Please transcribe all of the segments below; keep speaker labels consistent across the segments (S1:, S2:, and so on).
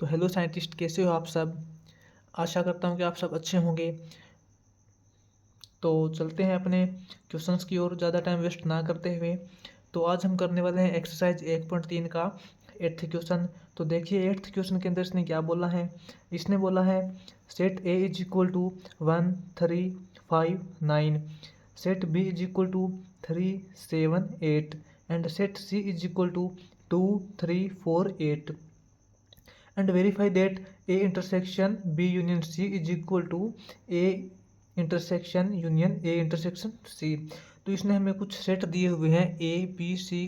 S1: तो hello scientist, कैसे हो आप सब। आशा करता हूँ कि आप सब अच्छे होंगे। तो चलते हैं अपने क्वेश्चंस की ओर, ज़्यादा टाइम वेस्ट ना करते हुए। तो आज हम करने वाले हैं एक्सरसाइज 1.3 का 8th क्वेश्चन। तो देखिए 8th क्वेश्चन के अंदर इसने क्या बोला है। इसने बोला है set A is equal to 1 3 5 9, set B is equal to 3 7 8 and set C is equal to 2 3 4 8 and verify that A intersection B union C is equal to A intersection union A intersection C। तो इसने हमें कुछ set दिए हुए हैं A B C,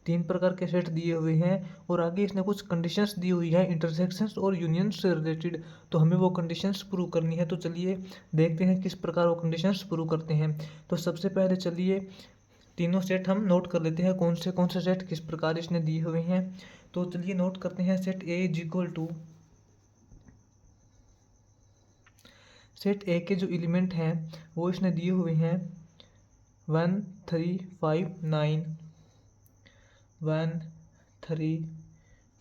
S1: 3 प्रकार के set दिए हुए हैं और आगे इसने कुछ कंडीशंस दी हुई है इंटरसेक्शंस और यूनियन से रिलेटेड। तो हमें वो कंडीशंस प्रूव करनी है। तो चलिए देखते हैं किस प्रकार वो कंडीशंस प्रूव करते हैं। तो सबसे पहले चलिए तीनों सेट हम नोट कर लेते हैं, कौन से सेट किस प्रकार इसने दिए हुए हैं। तो चलिए नोट करते हैं। Set A is equal to, set A के जो एलिमेंट हैं वो इसने दिए हुए हैं 1 3 5 9, 1 3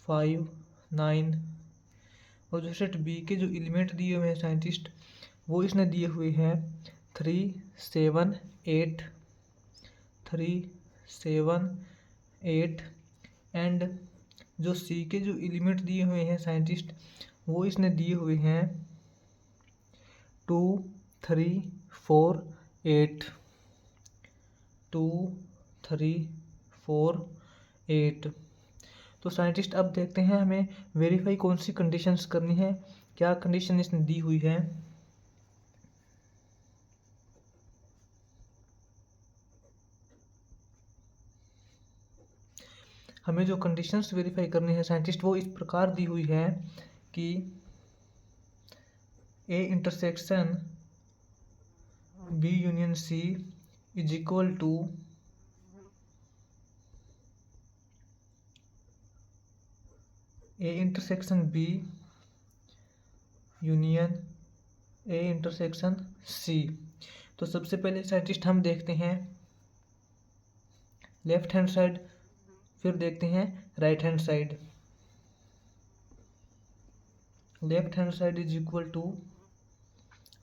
S1: 5 9। और जो सेट बी के जो एलिमेंट दिए हुए हैं साइंटिस्ट, वो इसने दिए हुए हैं 3 7 8, 3 7 8 एंड जो सी के जो एलिमेंट दिए हुए हैं साइंटिस्ट, वो इसने दिए हुए हैं 2 3 4 8, 2 3 4 8। तो साइंटिस्ट अब देखते हैं हमें वेरीफाई कौन सी कंडीशंस करनी है, क्या कंडीशन इसने दी हुई है। हमें जो कंडीशंस वेरीफाई करनी है साइंटिस्ट, वो इस प्रकार दी हुई है कि A intersection B union C is equal to A intersection B union A intersection C. तो सबसे पहले साइंटिस्ट हम देखते हैं लेफ्ट हैंड साइड, फिर देखते हैं right hand side. Left hand side is equal to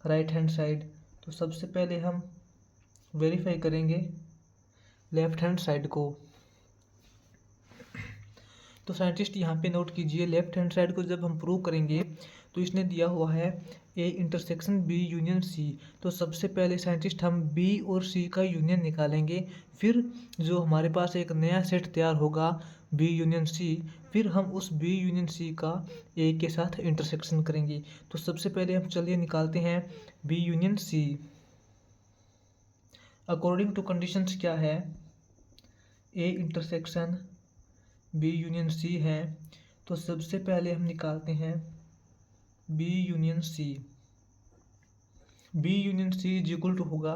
S1: right hand side. तो सबसे पहले हम वेरीफाई करेंगे लेफ्ट हैंड साइड को। तो साइंटिस्ट यहाँ पे नोट कीजिए, लेफ्ट हैंड साइड को जब हम प्रूव करेंगे तो इसने दिया हुआ है A intersection B union C. तो सबसे पहले साइंटिस्ट हम बी और सी का यूनियन निकालेंगे, फिर जो हमारे पास एक नया सेट तैयार होगा बी यूनियन सी, फिर हम उस बी यूनियन सी का ए के साथ इंटरसेक्शन करेंगे। तो सबसे पहले हम चलिए निकालते हैं B union C. According to conditions क्या है, A intersection B union C है। तो सबसे पहले हम निकालते हैं B union C. B union C is equal to होगा,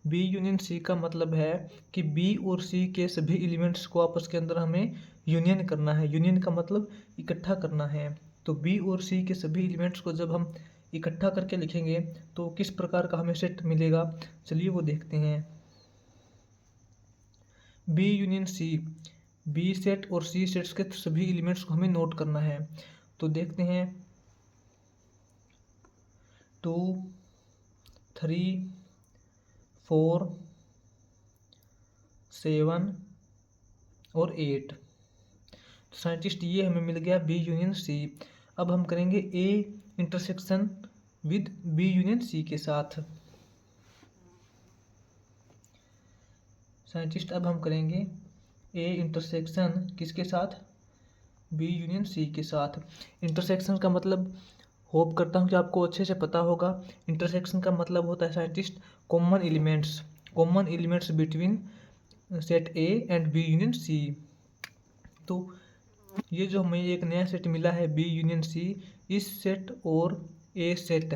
S1: बी यूनियन सी का मतलब है कि बी और सी के सभी एलिमेंट्स को आपस के अंदर हमें यूनियन करना है। यूनियन का मतलब इकट्ठा करना है। तो बी और सी के सभी एलिमेंट्स को जब हम इकट्ठा करके लिखेंगे तो किस प्रकार का हमें सेट मिलेगा, चलिए वो देखते हैं। B union C, B set और सी सेट्स के सभी एलिमेंट्स को हमें नोट करना है। तो देखते हैं 2 3 4 7 और 8। तो साइंटिस्ट ये हमें मिल गया बी यूनियन सी। अब हम करेंगे A intersection with B union C के साथ। साइंटिस्ट अब हम करेंगे ए इंटरसेक्शन किसके साथ, बी यूनियन सी के साथ। इंटरसेक्शन का मतलब होप करता हूँ कि आपको अच्छे से पता होगा। इंटरसेक्शन का मतलब होता है scientist common elements, common elements between set A and B union C. तो ये जो हमें एक नया सेट मिला है बी यूनियन सी, इस सेट और ए सेट,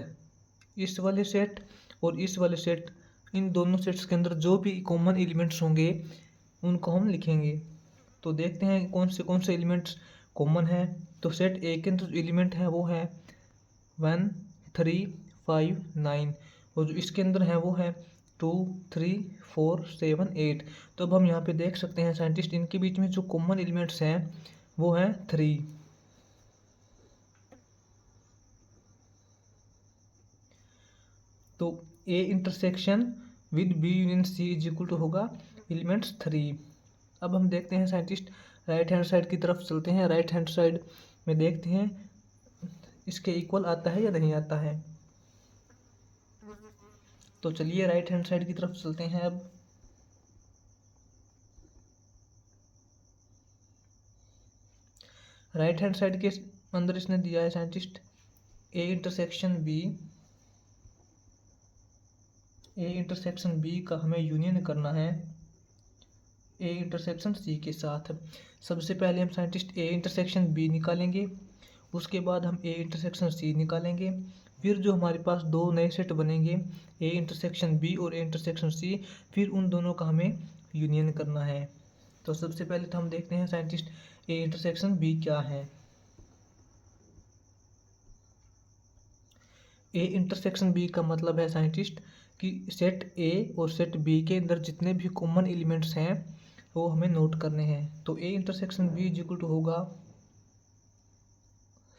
S1: इस वाले सेट और इस वाले सेट, इन दोनों सेट्स के अंदर जो भी कॉमन एलिमेंट्स होंगे उनको हम लिखेंगे। तो देखते हैं कौन से एलिमेंट्स कॉमन है। तो सेट ए के अंदर एलिमेंट है वो है 1 3 5 9 और जो इसके अंदर है वो है 2 3 4 7 8। तो अब हम यहाँ पे देख सकते हैं साइंटिस्ट, इनके बीच में जो कॉमन एलिमेंट्स हैं वो हैं 3। तो A intersection with B union C is equal to होगा एलिमेंट्स 3। अब हम देखते हैं साइंटिस्ट राइट हैंड साइड की तरफ चलते हैं। राइट हैंड साइड में देखते हैं इसके इक्वल आता है या नहीं आता है। तो चलिए राइट हैंड साइड की तरफ चलते हैं। अब राइट हैंड साइड के अंदर इसने दिया है साइंटिस्ट ए इंटरसेक्शन बी का हमें यूनियन करना है ए इंटरसेक्शन सी के साथ। सबसे पहले हम साइंटिस्ट ए इंटरसेक्शन बी निकालेंगे, उसके बाद हम ए इंटरसेक्शन सी निकालेंगे। फिर जो हमारे पास दो नए सेट बनेंगे ए इंटरसेक्शन बी और ए इंटरसेक्शन सी, फिर उन दोनों का हमें यूनियन करना है। तो सबसे पहले तो हम देखते हैं साइंटिस्ट ए इंटरसेक्शन बी क्या है। ए इंटरसेक्शन बी का मतलब है साइंटिस्ट कि सेट ए और सेट बी के अंदर जितने भी कॉमन एलिमेंट्स हैं वो हमें नोट करने हैं। तो A intersection B is equal to होगा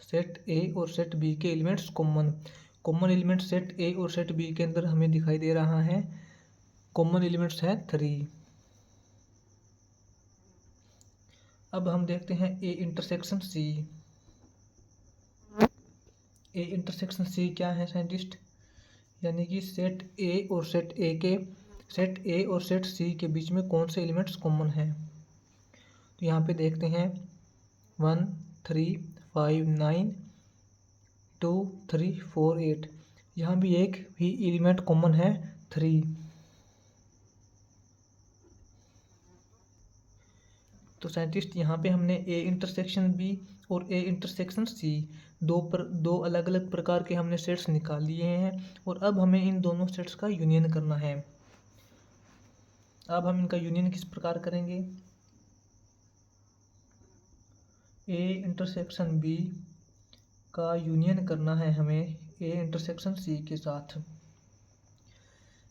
S1: सेट ए और सेट बी के elements common element set A और सेट बी के अंदर हमें दिखाई दे रहा है। कॉमन एलिमेंट्स है 3। अब हम देखते हैं ए इंटरसेक्शन सी। ए इंटरसेक्शन सी क्या है साइंटिस्ट, यानी कि सेट ए और सेट सी के बीच में कौन से एलिमेंट्स कॉमन हैं। तो यहाँ पे देखते हैं 1 3 5 9 2 3 4 8, यहाँ भी एक भी एलिमेंट कॉमन है 3। तो साइंटिस्ट यहाँ पे हमने ए इंटरसेक्शन बी और ए इंटरसेक्शन सी दो अलग अलग प्रकार के हमने सेट्स निकाल लिए हैं, और अब हमें इन दोनों सेट्स का यूनियन करना है। अब हम इनका यूनियन किस प्रकार करेंगे, ए इंटरसेक्शन बी का यूनियन करना है हमें ए इंटरसेक्शन सी के साथ।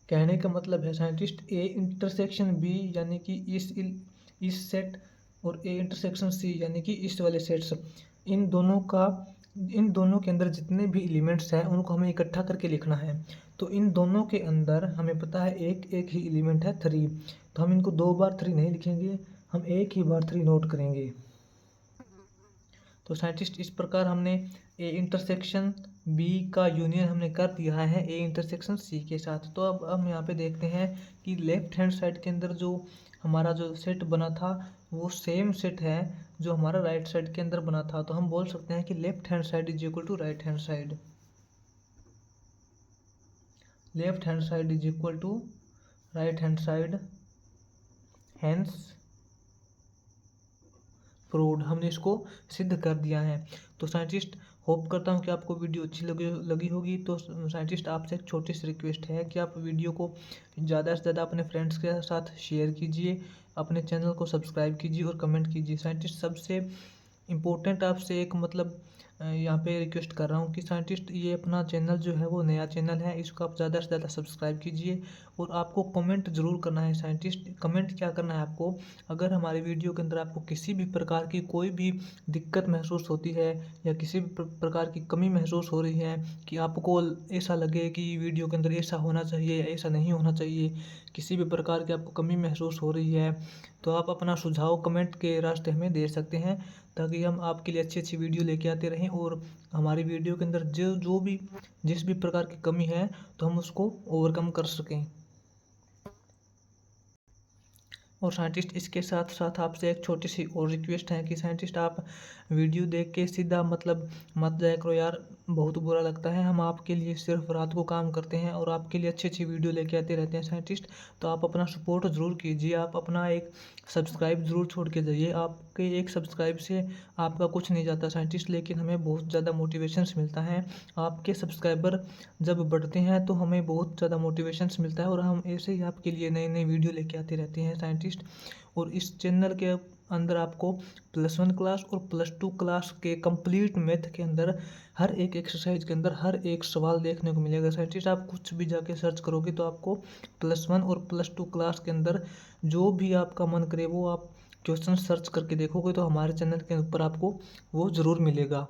S1: कहने का मतलब है साइंटिस्ट ए इंटरसेक्शन बी यानी कि इस सेट और ए इंटरसेक्शन सी यानी कि इस वाले सेट्स, इन दोनों के अंदर जितने भी एलिमेंट्स हैं उनको हमें इकट्ठा करके लिखना है। तो इन दोनों के अंदर हमें पता है एक एक ही एलिमेंट है 3, तो हम इनको 2 बार 3 नहीं लिखेंगे, हम एक ही बार 3 नोट करेंगे। तो साइंटिस्ट इस प्रकार हमने ए इंटरसेक्शन बी का यूनियन हमने कर दिया है ए इंटरसेक्शन सी के साथ। तो अब हम यहाँ पे देखते हैं कि लेफ्ट हैंड साइड के अंदर जो हमारा जो सेट बना था वो सेम सेट है जो हमारा राइट साइड के अंदर बना था। तो हम बोल सकते हैं कि left hand side is equal to right hand side, left hand side is equal to right hand side, hence proved. हमने इसको सिद्ध कर दिया है। तो साइंटिस्ट होप करता हूँ कि आपको वीडियो अच्छी लगी होगी। तो साइंटिस्ट आपसे एक छोटी सी रिक्वेस्ट है कि आप वीडियो को ज़्यादा से ज़्यादा अपने फ्रेंड्स के साथ शेयर कीजिए, अपने चैनल को सब्सक्राइब कीजिए और कमेंट कीजिए। साइंटिस्ट सबसे इम्पोर्टेंट आपसे एक यहाँ पे रिक्वेस्ट कर रहा हूँ कि साइंटिस्ट ये अपना चैनल जो है वो नया चैनल है, इसको आप ज़्यादा से ज़्यादा सब्सक्राइब कीजिए और आपको कमेंट ज़रूर करना है। साइंटिस्ट कमेंट क्या करना है आपको, अगर हमारे वीडियो के अंदर आपको किसी भी प्रकार की कोई भी दिक्कत महसूस होती है या किसी भी प्रकार की कमी महसूस हो रही है कि आपको ऐसा लगे कि वीडियो के अंदर ऐसा होना चाहिए या ऐसा नहीं होना चाहिए, किसी भी प्रकार की आपको कमी महसूस हो रही है, तो आप अपना सुझाव कमेंट के रास्ते हमें दे सकते हैं, ताकि हम आपके लिए अच्छी अच्छी वीडियो लेके आते रहें और हमारी वीडियो के अंदर जिस भी प्रकार की कमी है तो हम उसको ओवरकम कर सकें। और साइंटिस्ट इसके साथ साथ आपसे एक छोटी सी और रिक्वेस्ट है कि साइंटिस्ट आप वीडियो देख के सीधा मत जाया करो यार, बहुत बुरा लगता है। हम आपके लिए सिर्फ रात को काम करते हैं और आपके लिए अच्छी अच्छी वीडियो लेके आते रहते हैं साइंटिस्ट। तो आप अपना सपोर्ट ज़रूर कीजिए, आप अपना एक सब्सक्राइब ज़रूर छोड़ के जाइए। आपके एक सब्सक्राइब से आपका कुछ नहीं जाता साइंटिस्ट, लेकिन हमें बहुत ज़्यादा मोटिवेशंस मिलता है। आपके सब्सक्राइबर जब बढ़ते हैं तो हमें बहुत ज़्यादा मोटिवेशंस मिलता है और हम ऐसे ही आपके लिए नई नई वीडियो लेके आते रहते हैं साइंटिस्ट। और इस चैनल के अंदर आपको +1 क्लास और +2 क्लास के कंप्लीट मैथ के अंदर हर एक एक्सरसाइज के अंदर हर एक सवाल देखने को मिलेगा साइंटिस्ट। आप कुछ भी जाके सर्च करोगे तो आपको +1 और +2 क्लास के अंदर जो भी आपका मन करे वो आप क्वेश्चन सर्च करके देखोगे तो हमारे चैनल के ऊपर आपको वो ज़रूर मिलेगा।